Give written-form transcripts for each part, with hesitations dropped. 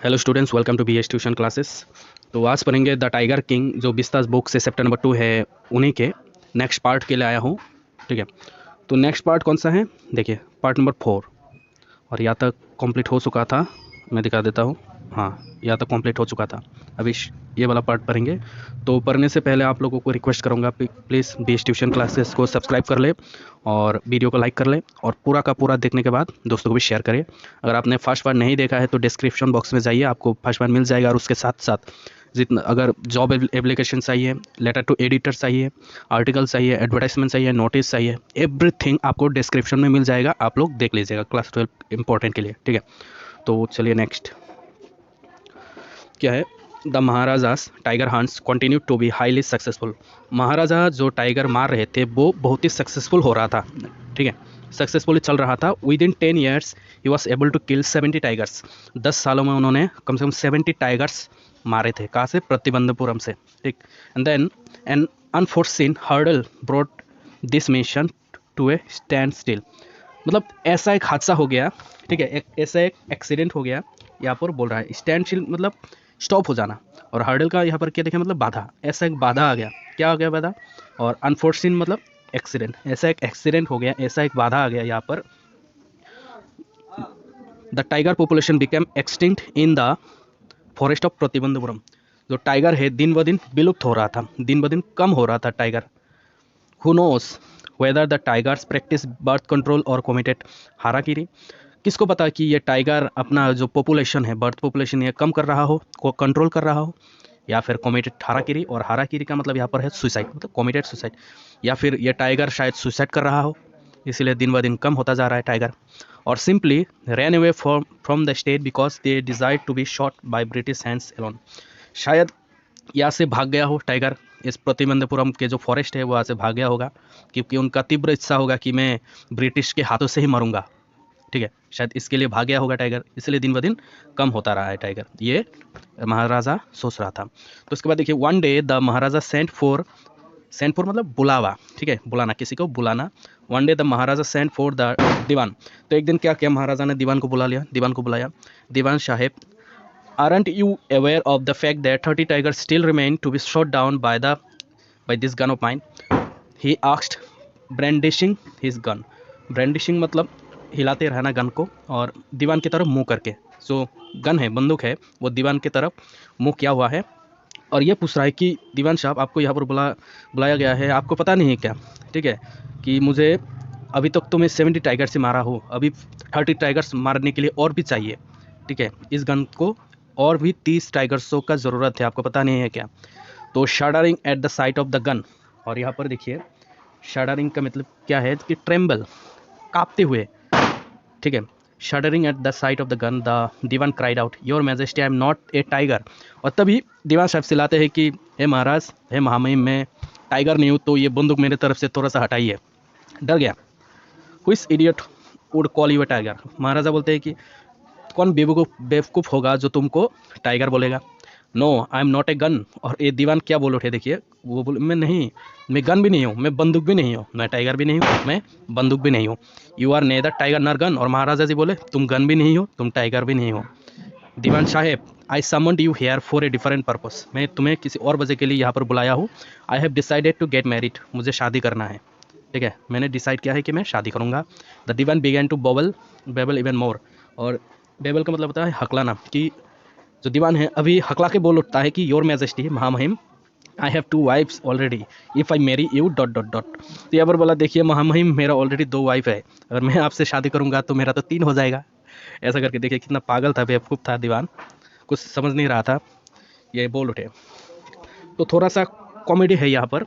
Hello students, welcome to BS tuition classes. तो आज पढ़ेंगे द टाइगर किंग, जो बिस्तास बुक से चैप्टर नंबर 2 है, उन्हीं के नेक्स्ट पार्ट के लिए आया हूँ। ठीक है, तो नेक्स्ट पार्ट कौन सा है, देखिए पार्ट नंबर 4। और यहाँ तक कंप्लीट हो चुका था, मैं दिखा देता हूँ। हाँ, यहाँ तक कंप्लीट हो चुका था। अभी ये वाला पार्ट पढ़ेंगे। तो पढ़ने से पहले आप लोगों को रिक्वेस्ट करूँगा, प्लीज़ बीएस ट्यूशन क्लासेस को सब्सक्राइब कर ले और वीडियो को लाइक कर ले, और पूरा का पूरा देखने के बाद दोस्तों को भी शेयर करें। अगर आपने फर्स्ट पार्ट नहीं देखा है तो डिस्क्रिप्शन बॉक्स में जाइए, आपको फर्स्ट पार्ट मिल जाएगा। और उसके साथ साथ जितना अगर जॉब एप्लीकेशन चाहिए, लेटर टू एडिटर चाहिए, आर्टिकल चाहिए, एडवर्टाइजमेंट चाहिए, नोटिस चाहिए, एवरीथिंग आपको डिस्क्रिप्शन में मिल जाएगा। आप लोग देख लीजिएगा क्लास 12 इंपॉर्टेंट के लिए। ठीक है, तो चलिए नेक्स्ट क्या है। The Maharaja's tiger hunts continue to be highly successful. महाराजा जो टाइगर मार रहे थे वो बहुत ही सक्सेसफुल हो रहा था। ठीक है, सक्सेसफुली चल रहा था। Within 10 years he was able to kill 70 tigers. 10 सालों में उन्होंने कम से कम 70 टाइगर्स मारे थे। कहाँ से? प्रतिबंधपुरम से। ठीक, and then an unforeseen hurdle brought this mission to a standstill. मतलब ऐसा एक हादसा हो गया। ठीक है, ऐसा एक एक्सीडेंट हो गया। यहाँ पर बोल रहा है स्टैंड स्टिल मतलब स्टॉप हो जाना, और हर्डल का यहाँ पर क्या देखा मतलब बाधा। ऐसा एक बाधा आ गया। क्या हो गया बाधा? और अनफोर्सिन मतलब एक्सीडेंट। ऐसा एक एक्सीडेंट हो गया, ऐसा एक बाधा आ गया यहाँ पर। The tiger population became extinct in the forest of Pratibandapuram. जो टाइगर है दिन ब दिन विलुप्त हो रहा था, दिन ब दिन कम हो रहा था tiger. Who knows whether the tigers practice birth control और कमिटेड हाराकीरी। किसको पता कि ये टाइगर अपना जो पॉपुलेशन है, बर्थ पॉपुलेशन, ये कम कर रहा हो, को कंट्रोल कर रहा हो, या फिर कमिटेड हाराकीरी। और हाराकीरी का मतलब यहाँ पर है सुसाइड, मतलब कमिटेड सुसाइड। या फिर ये टाइगर शायद सुसाइड कर रहा हो, इसीलिए दिन ब दिन कम होता जा रहा है टाइगर। और simply ran away from the state because they desire to be shot by British hands alone. शायद यहाँ से भाग गया हो टाइगर, इस प्रतिबंधपुरम के जो फॉरेस्ट है वो यहाँ से भाग गया होगा, क्योंकि उनका तीव्र इच्छा होगा कि मैं ब्रिटिश के हाथों से ही मरूंगा। ठीक है, शायद इसके लिए भाग गया होगा टाइगर, इसलिए दिन ब दिन कम होता रहा है टाइगर, ये महाराजा सोच रहा था। तो उसके बाद देखिए, one day the maharaja sent for मतलब बुलावा। ठीक है, बुलाना, किसी को बुलाना। One day the maharaja sent for the dewan. तो एक दिन क्या किया महाराजा ने? दीवान को बुला लिया, दीवान को बुलाया। दीवान साहेब, aren't you aware of the fact that 30 tigers still remain to be shot down by this gun of mine? He asked, brandishing his gun. Brandishing मतलब हिलाते रहना गन को, और दीवान की तरफ मुंह करके। जो गन है, बंदूक है, वो दीवान की तरफ मुंह किया हुआ है। और ये पूछ रहा है कि दीवान साहब, आपको यहाँ पर बुलाया गया है, आपको पता नहीं है क्या? ठीक है, कि मुझे अभी तक तो मैं 70 टाइगर से मारा हूँ, अभी 30 टाइगर्स मारने के लिए और भी चाहिए। ठीक है, इस गन को और भी 30 टाइगर्सों का ज़रूरत है, आपको पता नहीं है क्या? तो shuddering at the sight of the gun. और यहाँ पर देखिए, शडरिंग का मतलब क्या है कि ट्रेम्बल, कांपते हुए। ठीक है, shuddering at the sight of the gun the Dewan cried out, your majesty I am not a tiger. और तभी दीवान साहब चिल्लाते हैं कि हे महाराज, हे महामहिम, मैं टाइगर नहीं हूँ, तो ये बंदूक मेरे तरफ से थोड़ा सा हटाइए। डर गया। Who is idiot would call you a tiger. महाराजा बोलते हैं कि कौन बेवकूफ़ होगा जो तुमको टाइगर बोलेगा? No I am not a gun. और ये दीवान क्या बोल उठे, देखिए वो बोले, मैं नहीं, मैं गन भी नहीं हूँ, मैं बंदूक भी नहीं हूँ, मैं टाइगर भी नहीं हूँ, मैं बंदूक भी नहीं हूँ। यू आर नेदर टाइगर नर गन। और महाराजा जी बोले, तुम गन भी नहीं हो, तुम टाइगर भी नहीं हो। दीवान साहेब, I summoned you here for a different purpose. मैं तुम्हें किसी और वजह के लिए यहाँ पर बुलाया हूँ। I have decided to get married. मुझे शादी करना है। ठीक है, मैंने डिसाइड किया है कि मैं शादी करूँगा। The Dewan began to babble even more. और बेबल का मतलब होता है हकलाना, कि जो दीवान है अभी हकला के बोल उठता है कि योर मैजेस्टी, महामहिम, I have 2 wives already, if I marry you dot dot dot. तो यहाँ पर बोला, देखिए महामहिम, मेरा ऑलरेडी 2 वाइफ है, अगर मैं आपसे शादी करूँगा तो मेरा तो 3 हो जाएगा। ऐसा करके देखिए कितना पागल था, बेवकूफ़ था दीवान, कुछ समझ नहीं रहा था, ये बोल उठे। तो थोड़ा सा कॉमेडी है यहाँ पर।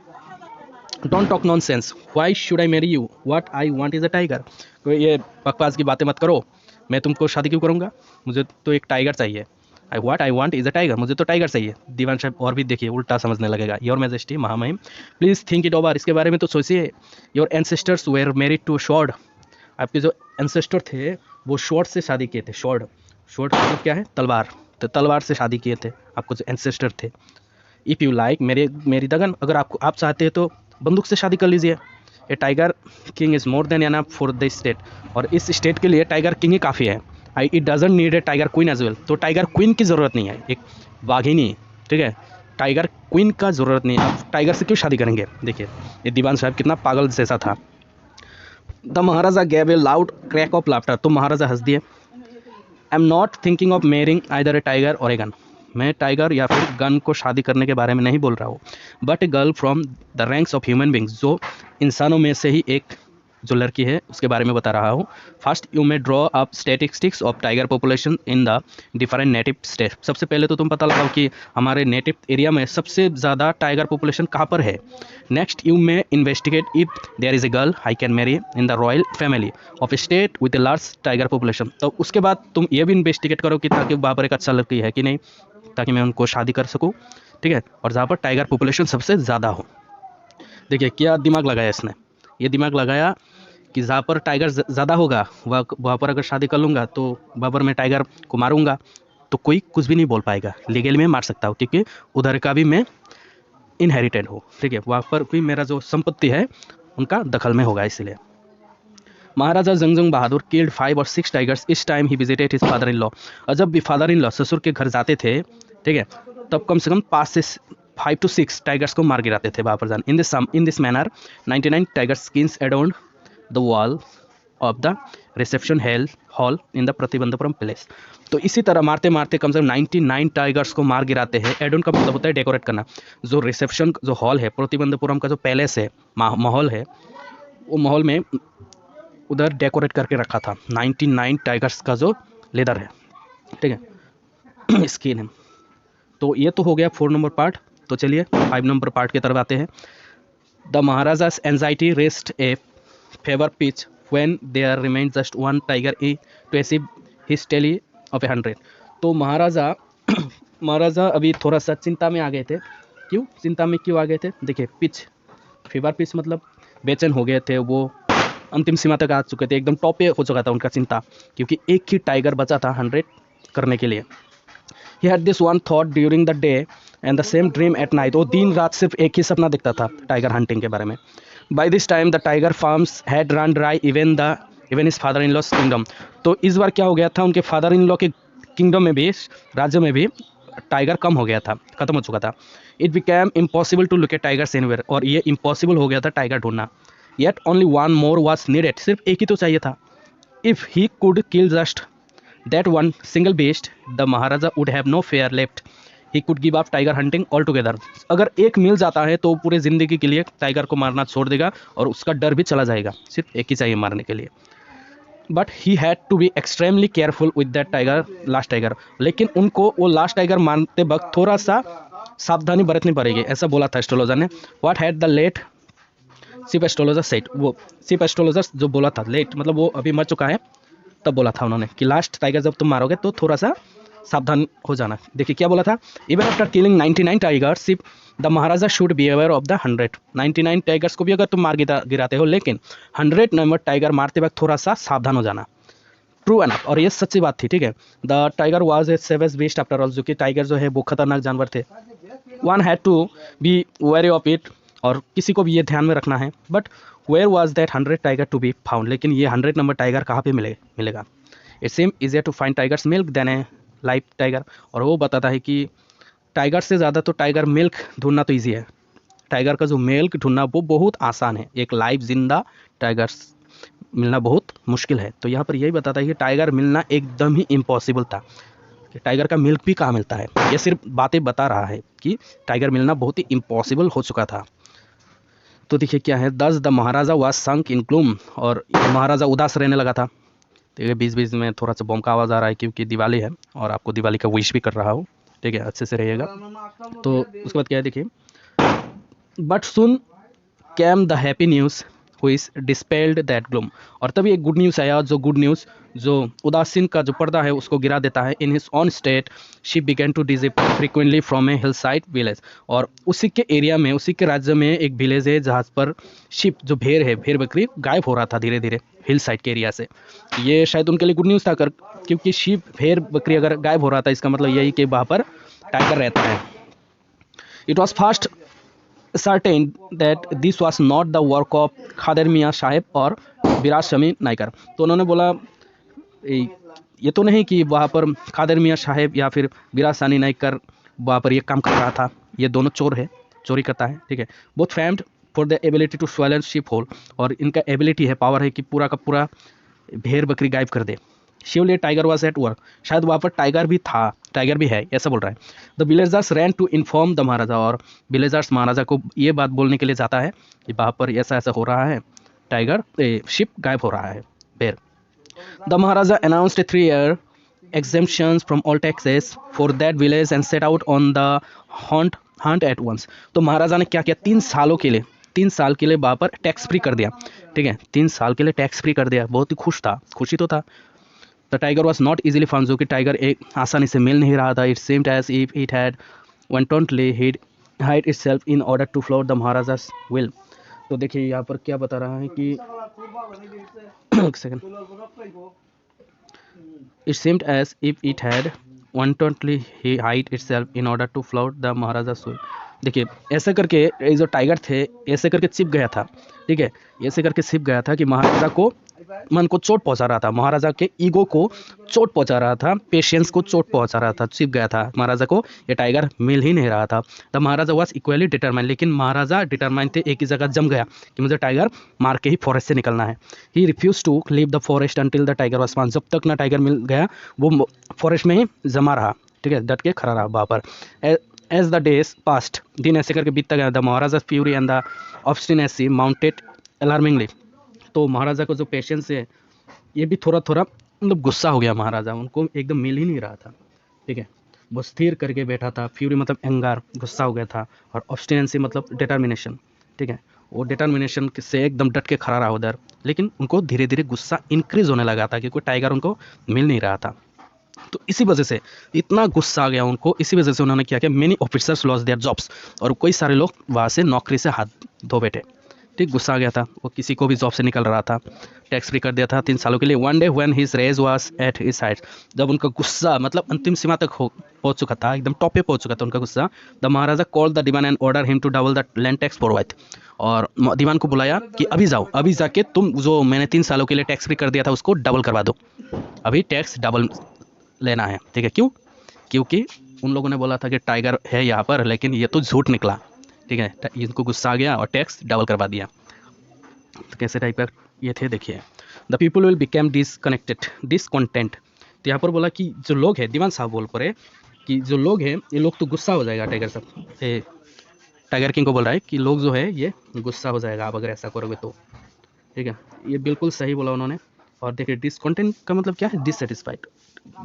Don't talk non sense, why should I marry you, what I want is a tiger. तो ये बकवास की बातें मत करो, मैं तुमको शादी क्यों करूँगा, मुझे तो एक टाइगर चाहिए। I want is a tiger, मुझे तो टाइगर चाहिए। दीवान साहब और भी देखिए उल्टा समझने लगेगा। योर मैजेस्टी, महामहिम, प्लीज़ थिंक इट ओवर, इसके बारे में तो सोचिए। Your ancestors were married to sword. आपके जो एंसेस्टर थे वो शॉर्ड से शादी किए थे। शॉर्ड मतलब क्या है? तलवार। तो तलवार से शादी किए थे आपको जो एंसेस्टर थे। इफ़ यू लाइक मेरी दगन, अगर आप चाहते हैं तो बंदूक से शादी कर लीजिए। A tiger king is more than enough for the state. और इस स्टेट के लिए टाइगर किंग ही काफ़ी है। It doesn't need a tiger queen as well. तो टाइगर क्वीन की ज़रूरत नहीं है, एक बाघिनी, ठीक है, टाइगर क्वीन का ज़रूरत नहीं है। आप टाइगर से क्यों शादी करेंगे? देखिए ये दीवान साहब कितना पागल जैसा था। The Maharaja gave A loud crack of laughter. तो महाराजा हंस दिए। आई am not thinking of marrying either A tiger और ए गन। मैं टाइगर या फिर गन को शादी करने के बारे में नहीं बोल रहा हूँ, but a girl from the ranks of human beings, जो इंसानों में से ही एक जो लड़की है उसके बारे में बता रहा हूँ। First you may draw up statistics of tiger population in the different native state. सबसे पहले तो तुम पता लगाओ कि हमारे नेटिव एरिया में सबसे ज़्यादा टाइगर पॉपुलेशन कहाँ पर है। Next you may investigate if there is a girl I can marry in the royal family of a state with a large tiger population. तो उसके बाद तुम ये भी इन्वेस्टिगेट करो कि ताकि वहाँ पर एक अच्छा लड़की है कि नहीं, ताकि मैं उनको शादी कर सकूँ, ठीक है, और जहाँ पर टाइगर पॉपुलेशन सबसे ज़्यादा हो। देखिए क्या दिमाग लगाया इसने, ये दिमाग लगाया कि जहाँ पर टाइगर ज़्यादा होगा वहाँ पर अगर शादी कर लूँगा तो वहाँ पर मैं टाइगर को मारूंगा तो कोई कुछ भी नहीं बोल पाएगा, लीगल में मार सकता हूँ क्योंकि उधर का भी मैं इनहेरिटेड हो, ठीक है, वहाँ पर भी मेरा जो संपत्ति है उनका दखल में होगा। इसलिए महाराजा जंगजंग बहादुर किल्ड 5 और 6 टाइगर्स इस time he visited his father in law. और जब भी फादर इन लॉ ससुर के घर जाते थे, ठीक है, तब कम से कम 5 to 6 टाइगर्स को मार गिराते थे वहाँ पर जान। In this manner 99 tiger skins adorned the wall of the reception hall in the Pratibandapuram palace. तो इसी तरह मारते मारते कम से कम 99 टाइगर्स को मार गिराते हैं। एडोन का मतलब होता है डेकोरेट करना। जो रिसेप्शन जो हॉल है प्रतिबंधपुरम का, जो पैलेस है, माहौल है, वो माहौल में उधर डेकोरेट करके रखा था 99 टाइगर्स का जो लेदर है, ठीक है, स्किन है। तो ये तो हो गया 4 नंबर पार्ट। तो चलिए 5 नंबर पार्ट की तरफ आते हैं। The Maharaja's anxiety rest a fever pitch when there remained just one tiger to achieve his tally of 100। तो महाराजा अभी थोड़ा सा चिंता में आ गए थे। क्यों चिंता में क्यों आ गए थे? देखिए पिच, फीवर पिच मतलब बेचैन हो गए थे, वो अंतिम सीमा तक आ चुके थे, एकदम टॉप पे हो चुका था उनका चिंता, क्योंकि एक ही टाइगर बचा था 100 करने के लिए। He had this one thought during the day and the same dream at night। वो दिन रात सिर्फ एक ही सपना दिखता था टाइगर हंटिंग के बारे में। By this time the tiger farms had run dry even his father-in-law's kingdom। तो इस बार क्या हो गया था, उनके फादर इन लॉ के किंगडम में भी, राज्य में भी टाइगर कम हो गया था, खत्म हो चुका था। It became impossible to locate tigers anywhere। और ये इम्पॉसिबल हो गया था टाइगर ढूंढना। Yet only one more was needed। सिर्फ एक ही तो चाहिए था। If he could kill just that one single beast, the Maharaja would have no fear left। He could give up tiger hunting altogether। अगर एक मिल जाता है तो पूरे ज़िंदगी के लिए टाइगर को मारना छोड़ देगा और उसका डर भी चला जाएगा, सिर्फ एक ही चाहिए मारने के लिए। But he had to be extremely careful with that tiger, last tiger. लेकिन उनको वो लास्ट टाइगर मारते वक्त थोड़ा सा सावधानी बरतनी पड़ेगी, ऐसा बोला था एस्ट्रोलॉजर ने। What had the late chief astrologer said. वो चीफ एस्ट्रोलॉजर जो बोला था, लेट मतलब वो अभी मर चुका है, तब बोला था उन्होंने कि लास्ट टाइगर जब तुम मारोगे तो थोड़ा सा सावधान हो जाना। देखिए क्या बोला था, even after killing 99 tigers the Maharaja should be aware of the 100। 99 tigers को भी अगर तुम मार गिराते हो, लेकिन 100 नंबर टाइगर मारते वक्त थोड़ा सा सावधान हो जाना। ट्रू एनफ, और ये सच्ची बात थी, ठीक है। The tiger was a savage beast after all. जो कि टाइगर जो है वो खतरनाक जानवर थे। One had to be wary of it, और किसी को भी ये ध्यान में रखना है। But where was that 100 tiger to be found. लेकिन ये 100 नंबर टाइगर कहाँ पे मिलेगा? It seemed easier to find tiger's milk than a live tiger. और वो बताता है कि टाइगर से ज़्यादा तो टाइगर मिल्क ढूंढना तो ईजी है, टाइगर का जो मिल्क ढूंढना वो बहुत आसान है। एक लाइव जिंदा टाइगर्स मिलना बहुत मुश्किल है। तो यहाँ पर यही बताता है कि टाइगर मिलना एकदम ही इम्पॉसिबल था, कि टाइगर का मिल्क भी कहाँ मिलता है। ये सिर्फ बातें बता रहा है कि टाइगर मिलना बहुत ही इम्पॉसिबल हो चुका था। तो देखिए क्या है, दस the Maharaja was sunk in gloom. और महाराजा उदास रहने लगा था। ठीक है, बीच में थोड़ा सा बम का आवाज़ आ रहा है क्योंकि दिवाली है और आपको दिवाली का विश भी कर रहा हूँ, ठीक है, अच्छे से रहिएगा। तो उसके बाद क्या है देखिए, but soon came the happy news which dispelled that gloom. और तभी एक गुड न्यूज़ आया, जो गुड न्यूज़ जो उदासीन का जो पर्दा है उसको गिरा देता है। In his own state she began to disappear frequently from a hill side village. और उसी के एरिया में, उसी के राज्य में एक विलेज है जहाँ पर शिप जो भेड़ है, भेड़ बकरी गायब हो रहा था धीरे धीरे हिल साइड के एरिया से। ये शायद उनके लिए गुड न्यूज़ था, क्योंकि शिप भेड़ बकरी अगर गायब हो रहा था इसका मतलब यही कि वहाँ पर टाइगर रहता है। It was fast certain that this was not the work of खादर मियाँ साहेब और विराज शमी नाइकर। तो उन्होंने बोला ये तो नहीं कि वहाँ पर कादर मियाँ साहेब या फिर बिरासानी नाइकर वहाँ पर ये काम कर रहा था। ये दोनों चोर है, चोरी करता है, ठीक है। Both famed for the ability to swallow sheep whole, और इनका एबिलिटी है, पावर है कि पूरा का पूरा भेड़ बकरी गायब कर दे। शिवली टाइगर वॉज एट वर्क, शायद वहाँ पर टाइगर भी था, टाइगर भी है, ऐसा बोल रहा है। The villagers ran to inform the maharaja, और विलेजर्स महाराजा को ये बात बोलने के लिए जाता है कि वहाँ पर ऐसा ऐसा हो रहा है, टाइगर शिप गायब हो रहा है, भेड़। The Maharaja announced 3-year exemptions from all taxes for that village and set out on the hunt at once। तो महाराजा ने क्या किया, 3 साल के लिए वहाँ पर टैक्स फ्री कर दिया, ठीक है, 3 साल के लिए टैक्स फ्री कर दिया। बहुत ही खुश था, खुशी तो था। The tiger was not easily found, जो कि टाइगर एक आसानी से मिल नहीं रहा था। It seemed as if it had wantonly hide itself in order to flout the महाराजा's will। तो देखिए यहाँ पर क्या बता रहा है कि एक second, it seemed as if it had wantonly hide itself in order to flout the महाराजा's will। देखिए ऐसे करके ये जो टाइगर थे ऐसे करके छिप गया था, ठीक है, ऐसे करके छिप गया था कि महाराजा को मन को चोट पहुंचा रहा था, महाराजा के ईगो को चोट पहुंचा रहा था, पेशेंस को चोट पहुंचा रहा था, छिप गया था महाराजा को, ये टाइगर मिल ही नहीं रहा था। The Maharaja was equally determined, लेकिन महाराजा डिटरमाइंड थे, एक ही जगह जम गया कि मुझे टाइगर मार के ही फॉरेस्ट से निकलना है। He refused to leave the forest until the tiger was found, जब तक ना टाइगर मिल गया वो फॉरेस्ट में ही जमा रहा, ठीक है, डट के खड़ा रहा वहाँ पर। एज द डेज पास्ट, दिन ऐसे करके बीतता गया। The Maharaja fury and the obstinacy mounted alarmingly, तो महाराजा को जो पेशेंस है ये भी थोड़ा थोड़ा मतलब गुस्सा हो गया महाराजा, उनको एकदम मिल ही नहीं रहा था, ठीक है, वो स्थिर करके बैठा था। फ्यूरी मतलब एंगार, गुस्सा हो गया था, और ऑब्स्टिनेंसी मतलब डिटर्मिनेशन, ठीक है, वो डिटर्मिनेशन से एकदम डट के खड़ा रहा उधर। लेकिन उनको धीरे धीरे गुस्सा इंक्रीज होने लगा था क्योंकि टाइगर उनको मिल नहीं रहा था। तो इसी वजह से इतना गुस्सा आ गया उनको, इसी वजह से उन्होंने क्या किया, many officers loss their jobs, और कई सारे लोग वहाँ से नौकरी से हाथ धो बैठे, ठीक, गुस्सा आ गया था, वो किसी को भी जॉब से निकल रहा था, टैक्स फ्री कर दिया था 3 सालों के लिए। One day when his rage was at his height, जब उनका गुस्सा मतलब अंतिम सीमा तक पहुंच चुका था, एकदम टॉप पे पहुंच चुका था उनका गुस्सा, the Maharaja called the Dewan and ordered him to double the land tax forward, और दीवान को बुलाया कि अभी जाओ, अभी जाके तुम जो मैंने 3 सालों के लिए टैक्स फ्री कर दिया था उसको डबल करवा दो, अभी टैक्स डबल लेना है, ठीक है। क्यों? क्योंकि उन लोगों ने बोला था कि टाइगर है यहाँ पर, लेकिन ये तो झूठ निकला, ठीक है, इनको गुस्सा आ गया और टैक्स डबल करवा दिया। तो कैसे टाइप कर ये थे, देखिए, the people will become discontent. तो यहाँ पर बोला कि जो लोग हैं, दीवान साहब बोल पड़े कि जो लोग हैं ये लोग तो गुस्सा हो जाएगा, टाइगर साहब टाइगर किंग को बोल रहा है कि लोग जो है ये गुस्सा हो जाएगा आप अगर ऐसा करोगे तो, ठीक है, ये बिल्कुल सही बोला उन्होंने। और देखिए डिसकंटेंट का मतलब क्या है, डिससेटिस्फाइड,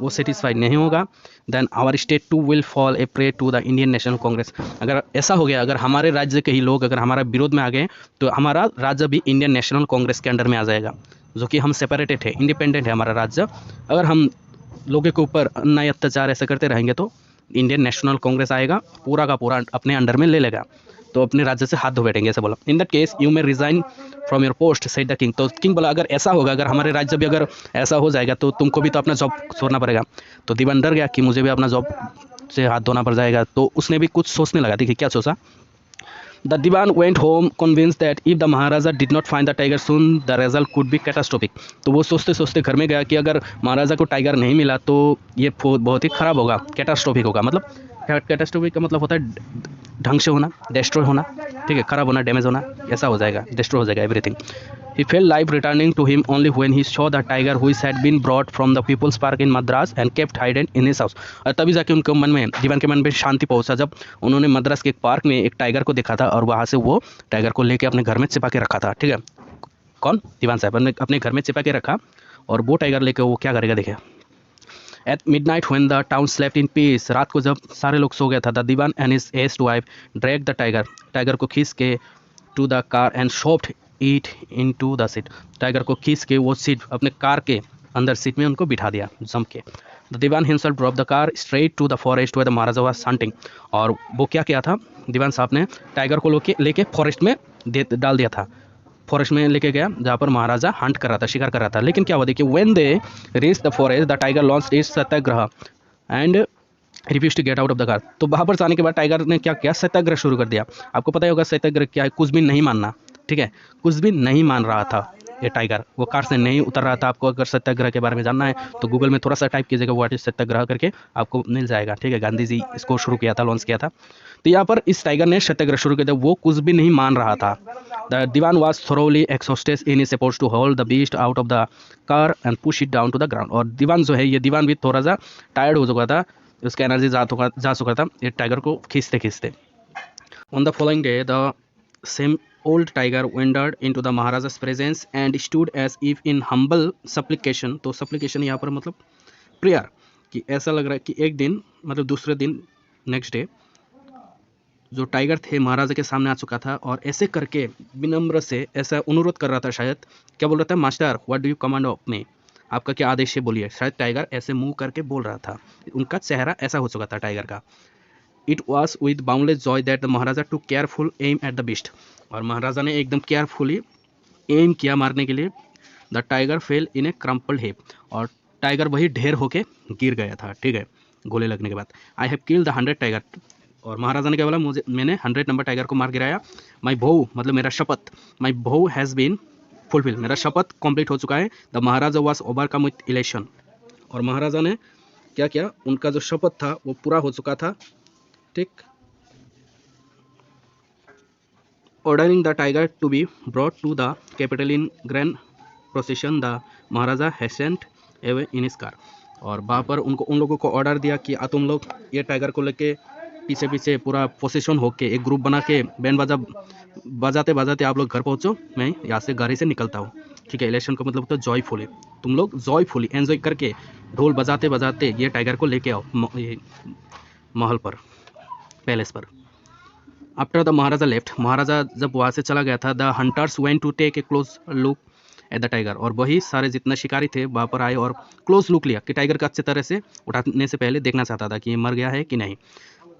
वो सेटिस्फाइड नहीं होगा। Then our state too will fall a prey to the Indian National Congress, अगर ऐसा हो गया, अगर हमारे राज्य के ही लोग अगर हमारा विरोध में आ गए तो हमारा राज्य भी इंडियन नेशनल कांग्रेस के अंडर में आ जाएगा, जो कि हम सेपरेटेड है, इंडिपेंडेंट है हमारा राज्य। अगर हम लोगों के ऊपर अन्याय अत्याचार ऐसे करते रहेंगे तो इंडियन नेशनल कांग्रेस आएगा, पूरा का पूरा अपने अंडर में ले लेगा, तो अपने राज्य से हाथ धो बैठेंगे, ऐसा बोला। In that case you may resign from your post said the king, तो किंग बोला अगर ऐसा होगा, अगर हमारे राज्य भी अगर ऐसा हो जाएगा तो तुमको भी तो अपना जॉब छोड़ना पड़ेगा। तो दीवान डर गया कि मुझे भी अपना जॉब से हाथ धोना पड़ जाएगा, तो उसने भी कुछ सोचने लगा। देखिए क्या सोचा, the Dewan went home convinced that if the Maharaja did not find the tiger soon the result could be catastrophic. तो वो सोचते सोचते घर में गया कि अगर महाराजा को टाइगर नहीं मिला तो ये बहुत ही ख़राब होगा, कैटास्ट्रोफिक होगा। मतलब कैटास्ट्रोफिक का मतलब होता है ढंग से होना, डिस्ट्रॉय होना, ठीक है, खराब होना, डैमेज होना, ऐसा हो जाएगा, डिस्ट्रॉय हो जाएगा everything. He felt life returning to him only when he saw the tiger which had been brought from the People's Park in Madras and kept hidden in his house। और तभी जाके उनके मन में, दीवान के मन में शांति पहुंचा जब उन्होंने मद्रास के एक पार्क में एक टाइगर को देखा था और वहाँ से वो टाइगर को लेके अपने घर में छिपा के रखा था, ठीक है। कौन? दीवान साहब ने अपने घर में छिपा के रखा, और वो टाइगर लेके वो क्या करेगा देखिए। At midnight when the town slept in peace, रात को जब सारे लोग सो गया था, the Dewan and his aged wife dragged the tiger, tiger को खींच के to the car and shoved it into the seat, tiger को खींच के वो सीट अपने कार के अंदर सीट में उनको बिठा दिया जम के। The Diwan himself drove the car straight to the forest where the Maharaja was hunting, और वो क्या किया था, दीवान साहब ने टाइगर को लेके फॉरेस्ट में डाल दिया था, फॉरेस्ट में लेके गया जहाँ पर महाराजा हंट कर रहा था, शिकार कर रहा था। लेकिन क्या हुआ देखिए, when they reached the forest the tiger launched its satyagraha and refused to get out of the car. तो वहाँ पर जाने के बाद टाइगर ने क्या किया, सत्याग्रह शुरू कर दिया। आपको पता ही होगा सत्याग्रह क्या है, कुछ भी नहीं मानना, ठीक है, कुछ भी नहीं मान रहा था, ये टाइगर वो कार से नहीं उतर रहा था। आपको अगर सत्याग्रह के बारे में जानना है तो गूगल में थोड़ा सा टाइप कीजिएगा व्हाट इज सत्याग्रह करके, आपको मिल जाएगा। ठीक है, गांधी जी इसको शुरू किया था, लॉन्च किया था। तो यहाँ पर इस टाइगर ने सत्याग्रह शुरू किया था। वो कुछ भी नहीं मान रहा था। The Dewan was thoroughly exhausted in his supposed to hold the beast out of the car and push it down to the ground. और दीवान जो है, ये दीवान भी थोड़ा सा टायर्ड हो चुका था, उसका एनर्जी जा चुका था ये टाइगर को खींचते खींचते। On the following day, the same old tiger wandered into the Maharaja's presence and stood as if in humble supplication। तो supplication यहाँ पर मतलब प्रेयर, कि ऐसा लग रहा है कि एक दिन मतलब दूसरे दिन नेक्स्ट डे जो टाइगर थे महाराजा के सामने आ चुका था और ऐसे करके विनम्र से ऐसा अनुरोध कर रहा था। शायद क्या बोल रहा था, master what do you command of me, आपका क्या आदेश है बोलिए। शायद टाइगर ऐसे मुंह करके बोल रहा था। उनका चेहरा ऐसा हो चुका था टाइगर का। It was with boundless joy that the Maharaja took careful aim at the beast. और महाराजा ने एकदम केयरफुली एम किया मारने के लिए। The tiger fell in a crumpled heap. और टाइगर वही ढेर होके गिर गया था। ठीक है, गोले लगने के बाद। I have killed the 100 tiger. और महाराजा ने क्या बोला, मैंने 100 नंबर टाइगर को मार गिराया। माई भोव मतलब मेरा शपथ, माई भोव हैज़ बीन फुलफिल, मेरा शपथ कंप्लीट हो चुका है। The Maharaja was overcome with elation. और महाराजा ने क्या किया, उनका जो शपथ था वो पूरा हो चुका था। ठीक, ordering the tiger to be brought to the capital in grand procession, the maharaja hastened away in his car. और वहाँ पर उनको उन लोगों को ऑर्डर दिया कि तुम लोग ये टाइगर को लेके पीछे पीछे पूरा पोजीशन होके एक ग्रुप बना के बैंड बाजा बजाते बजाते आप लोग घर पहुँचो, मैं यहाँ से गाड़ी से निकलता हूँ। ठीक है, इलेक्शन का मतलब होता है जॉयफुली, तुम लोग जॉयफुली एंजॉय करके ढोल बजाते बजाते ये टाइगर को लेके आओ ये महल पर, पैलेस पर। आफ्टर द महाराजा लेफ्ट, महाराजा जब वहाँ से चला गया था, the hunters went to take a close look at the tiger. और वही सारे जितना शिकारी थे वहाँ पर आए और क्लोज लुक लिया कि टाइगर का अच्छी तरह से उठाने से पहले देखना चाहता था कि ये मर गया है कि नहीं।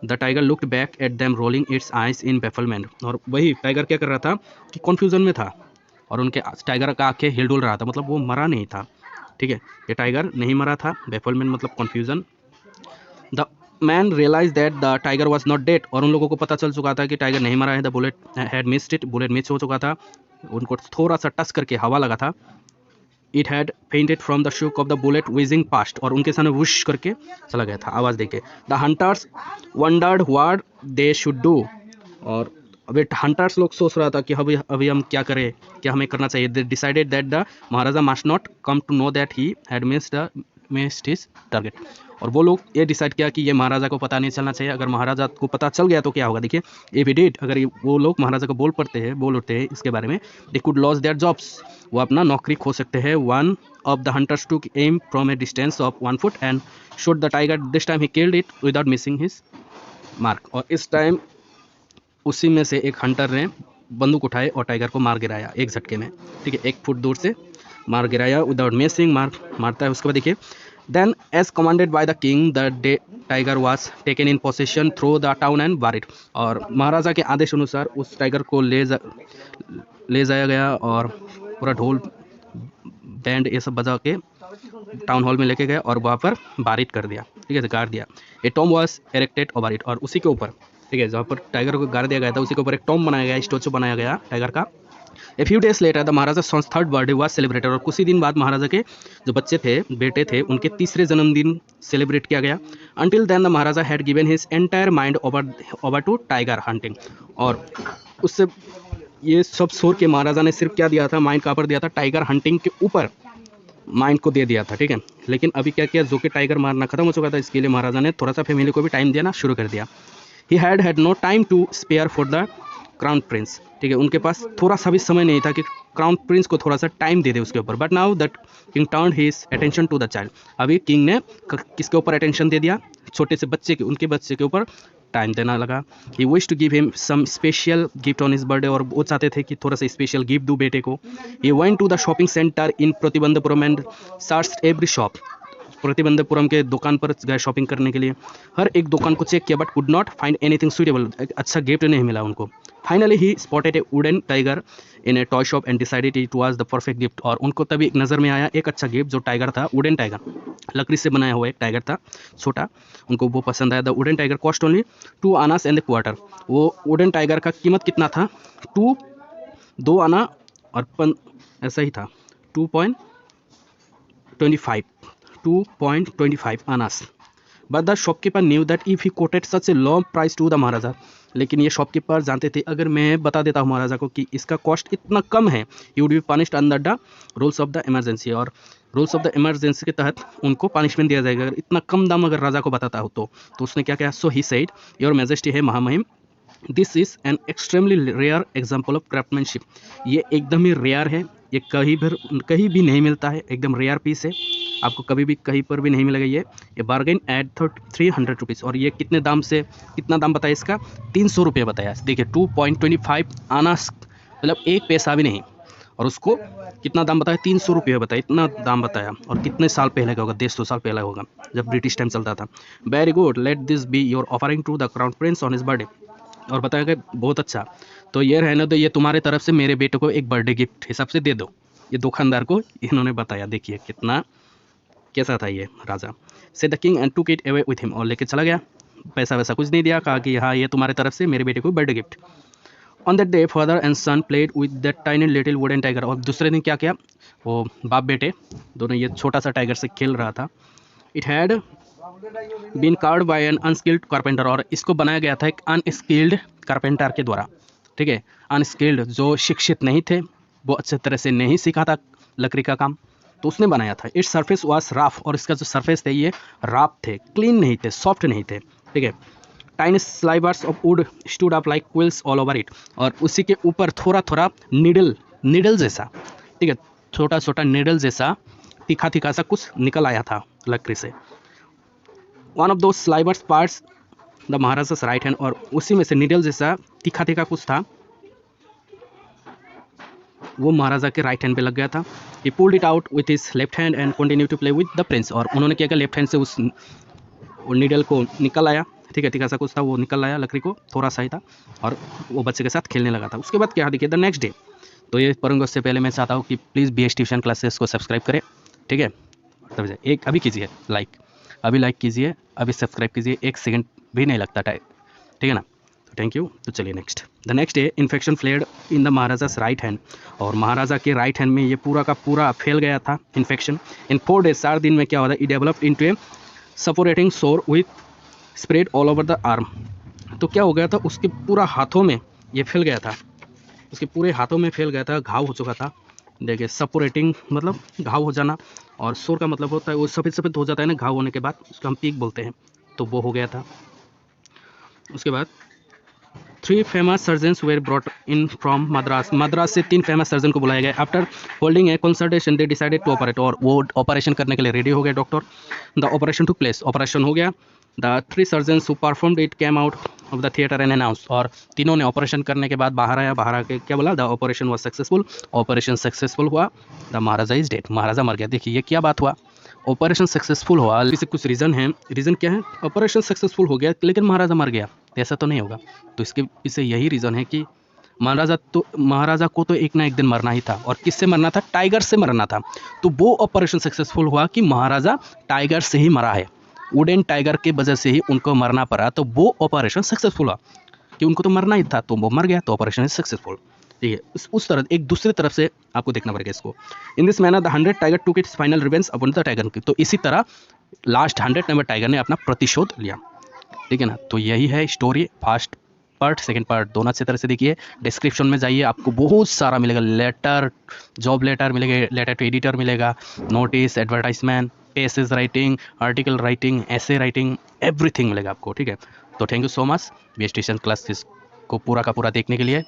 The tiger looked back at them rolling it's eyes in bafflement. और वही टाइगर क्या कर रहा था कि कन्फ्यूजन में था और उनके टाइगर का आंखें हिल डुल रहा था, मतलब वो मरा नहीं था। ठीक है, ये टाइगर नहीं मरा था। बेफलमेंट मतलब confusion. The man realised that the tiger was not dead. और उन लोगों को पता चल चुका था कि टाइगर नहीं मरा है। The bullet had missed it, bullet miss हो चुका था, उनको थोड़ा सा टच करके हवा लगा था। It had fainted from the shook of the bullet wheezing past. और उनके सामने वुश करके चला गया था आवाज़ देके। The hunters wondered what they should do. और अभी हंटर्स लोग सोच रहा था कि अभी हम क्या करें, क्या हमें करना चाहिए। They decided that the Maharaja must not come to know that he had missed his target. और वो लोग ये डिसाइड किया कि ये महाराजा को पता नहीं चलना चाहिए। अगर महाराजा को पता चल गया तो क्या होगा, देखिए इफ ही डिड, अगर वो लोग महाराजा को बोल उठते हैं इसके बारे में, they could loss their jobs, वो अपना नौकरी खो सकते हैं। One of the hunters took am from A distance of 1 foot and shot the tiger. This time he killed it without missing his mark. और इस टाइम उसी में से एक हंटर ने बंदूक उठाए और टाइगर को मार गिराया एक झटके में। ठीक है, 1 फुट दूर से मार गिराया विदाउट मिसिंग मार्क, मारता है। उसके बाद देखिए, then as commanded by the king the tiger was taken in procession through the town and buried. और महाराजा के आदेश अनुसार उस टाइगर को ले जाया गया और पूरा ढोल बैंड ये सब बजा के टाउन हॉल में लेके गए और वहाँ पर बारिड कर दिया। ठीक है, गाड़ दिया। ए Tom was erected over it. और उसी के ऊपर, ठीक है, जहाँ पर टाइगर को गाड़ दिया गया था उसी के ऊपर एक टॉम बनाया गया, स्टैचू बनाया गया टाइगर का। A few days later the Maharaja sons 3rd birthday was celebrated. और कुछ ही दिन बाद महाराजा के जो बच्चे थे, बेटे थे, उनके 3रे जन्मदिन सेलिब्रेट किया गया। Until then the Maharaja had given his entire mind over to tiger hunting. और उससे ये सब छोड़ के महाराजा ने सिर्फ क्या दिया था, माइंड कहाँ पर दिया था, टाइगर हंटिंग के ऊपर माइंड को दे दिया था। ठीक है, लेकिन अभी क्या किया, जो कि टाइगर मारना खत्म हो चुका था, इसके लिए महाराजा ने थोड़ा सा फैमिली को भी टाइम देना शुरू कर दिया। He had no time to spare for the crown prince. ठीक है, उनके पास थोड़ा सा भी समय नहीं था कि क्राउन प्रिंस को थोड़ा सा टाइम दे दे उसके ऊपर। But now that king turned his attention to the child. अभी किंग ने किसके ऊपर अटेंशन दे दिया, छोटे से बच्चे के, उनके बच्चे के ऊपर टाइम देना लगा। He wish to give him some special gift on his birthday. और वो चाहते थे कि थोड़ा सा स्पेशल गिफ्ट दूँ बेटे को। He went to the shopping centre in Pratibandapuram and searched every shop. Pratibandapuram के दुकान पर गए शॉपिंग करने के लिए, हर एक दुकान को चेक किया but could not find anything suitable. अच्छा गिफ्ट नहीं मिला उनको। Finally he spotted A wooden tiger in A toy shop and decided it was the perfect gift. और उनको तभी एक नज़र में आया एक अच्छा गिफ्ट, जो टाइगर था, वुडन टाइगर, लकड़ी से बनाया हुआ एक टाइगर था छोटा, उनको वो पसंद आया। The wooden tiger cost only 2 annas and the quarter. वो वुडन टाइगर का कीमत कितना था, 2 आना और ऐसा ही था 2.25 annas. But the shopkeeper knew that if he quoted such a low price to the maharaja, लेकिन ये शॉपकीपर जानते थे अगर मैं बता देता हूँ महाराजा को कि इसका कॉस्ट इतना कम है, you would be punished under the rules of the emergency, और रूल्स ऑफ द इमरजेंसी के तहत उनको पनिशमेंट दिया जाएगा अगर इतना कम दाम अगर राजा को बताता हो तो उसने क्या किया, so he said your majesty है महामहिम, this is an extremely rare example of craftsmanship, ये एकदम ही रेयर है, ये कहीं भी नहीं मिलता है, एकदम रेयर पीस है, आपको कभी भी कहीं पर भी नहीं मिलेगा। ये बार्गेन एट 300 रुपीज़, और ये कितना दाम बताया इसका, 300 रुपये बताया। देखिए 2.25 आना मतलब एक पैसा भी नहीं, और उसको कितना दाम बताया, 300 रुपये बताया, इतना दाम बताया। और कितने साल पहले का होगा, 150 साल पहले होगा जब ब्रिटिश टाइम चलता था। Very good, let this be your offering to the crown prince on his birthday, और बताया कि बहुत अच्छा, तो ये रहने दो, ये तुम्हारे तरफ से मेरे बेटे को एक बर्थडे गिफ्ट हिसाब से दे दो। ये दुकानदार को इन्होंने बताया, देखिए कितना कैसा था ये राजा। से the king and took it away with him, और लेके चला गया, पैसा वैसा कुछ नहीं दिया, कहा कि हाँ ये तुम्हारे तरफ से मेरे बेटे को birthday gift. On that day father and son played with that tiny little wooden tiger, और दूसरे दिन क्या किया, वो बाप बेटे दोनों ये छोटा सा टाइगर से खेल रहा था। It had been carved by an unskilled carpenter, और इसको बनाया गया था एक अनस्किल्ड कारपेंटर के द्वारा, ठीक है, अनस्किल्ड जो शिक्षित नहीं थे, वो अच्छे तरह से नहीं सीखा था लकड़ी का काम, तो उसने बनाया था। इट्स सरफेस वाज रफ, और इसका जो सरफेस थे ये रफ थे, क्लीन नहीं थे, सॉफ्ट नहीं थे, ठीक है। Tiny slivers of wood stood up like quills all over it, और उसी के ऊपर थोड़ा थोड़ा निडल जैसा, ठीक है, छोटा छोटा निडल जैसा तीखा सा कुछ निकल आया था लकड़ी से। वन ऑफ दो स्लाइवर्स parts the maharaja's right hand, और उसी में से निडल जैसा तीखा कुछ था, वो महाराजा के राइट हैंड पे लग गया था। He pulled it out with his left hand and continued to play with the prince, और उन्होंने क्या किया, लेफ्ट हैंड से उस नीडल को निकल आया, ठीक है, तीखा सा कुछ था वो निकल आया, लकड़ी को थोड़ा सा ही था, और वो बच्चे के साथ खेलने लगा था। उसके बाद क्या देखिए द नेक्स्ट डे, तो ये पढ़ूंगा उससे पहले मैं चाहता हूँ कि प्लीज़ BH ट्यूशन क्लासेस को सब्सक्राइब करें, ठीक है, तब एक अभी कीजिए लाइक, अभी लाइक कीजिए, अभी सब्सक्राइब कीजिए, 1 सेकंड भी नहीं लगता, ठीक है ना, तो थैंक यू। तो चलिए next, the next day infection flared in the maharaja's right hand, और महाराजा के राइट हैंड में ये पूरा का पूरा फैल गया था इन्फेक्शन। इन 4 डेज, 4 दिन में क्या होता है, it developed into a suffocating sore with spread all over the arm, तो क्या हो गया था, उसके पूरा हाथों में ये फैल गया था, उसके पूरे हाथों में फैल गया था, घाव हो चुका था। देखिए सपोरेटिंग मतलब घाव हो जाना, और सोर का मतलब होता है वो सफ़ेद सफ़ेद हो जाता है ना घाव होने के बाद, उसको हम पीक बोलते हैं, तो वो हो गया था। उसके बाद 3 famous surgeons were brought in from Madras से 3 फेमस सर्जन को बुलाया गया। After holding a consultation they decided to operate, और वो ऑपरेशन करने के लिए रेडी हो गए doctor. The operation took place, operation हो गया। The 3 surgeons who performed it came out of the theatre and announced, और तीनों ने ऑपरेशन करने के बाद बाहर आया, बाहर आके क्या बोला, the operation was successful, operation successful हुआ, द महाराजा इज डेड, महाराजा मर गया। देखिए ये क्या बात हुआ, ऑपरेशन सक्सेसफुल हुआ, इसे कुछ रीज़न है, रीज़न क्या है, ऑपरेशन सक्सेसफुल हो गया लेकिन महाराजा मर गया, ऐसा तो नहीं होगा। तो इसके पीछे यही रीज़न है कि महाराजा को तो एक ना एक दिन मरना ही था, और किससे मरना था, टाइगर से मरना था। तो वो ऑपरेशन सक्सेसफुल हुआ कि महाराजा टाइगर से ही मरा है, वुडन टाइगर के वजह से ही उनको मरना पड़ा, तो वो ऑपरेशन सक्सेसफुल हुआ कि उनको तो मरना ही था, तो वो मर गया, तो ऑपरेशन इज सक्सेसफुल। ठीक है, उस तरह एक दूसरे तरफ से आपको देखना पड़ेगा इसको। इन this manner the 100 tiger took its final revenge upon the tiger, तो इसी तरह लास्ट 100 नंबर टाइगर ने अपना प्रतिशोध लिया, ठीक है ना। तो यही है story, first part second part दोनों अच्छी तरह से देखिए। डिस्क्रिप्शन में जाइए, आपको बहुत सारा मिलेगा, लेटर, जॉब लेटर मिलेगा, लेटर टू एडिटर मिलेगा, notice, advertisement, passage writing, article writing, ऐसे राइटिंग, एवरीथिंग मिलेगा आपको, ठीक है। तो thank you so much BH tuition classes को पूरा का पूरा देखने के लिए।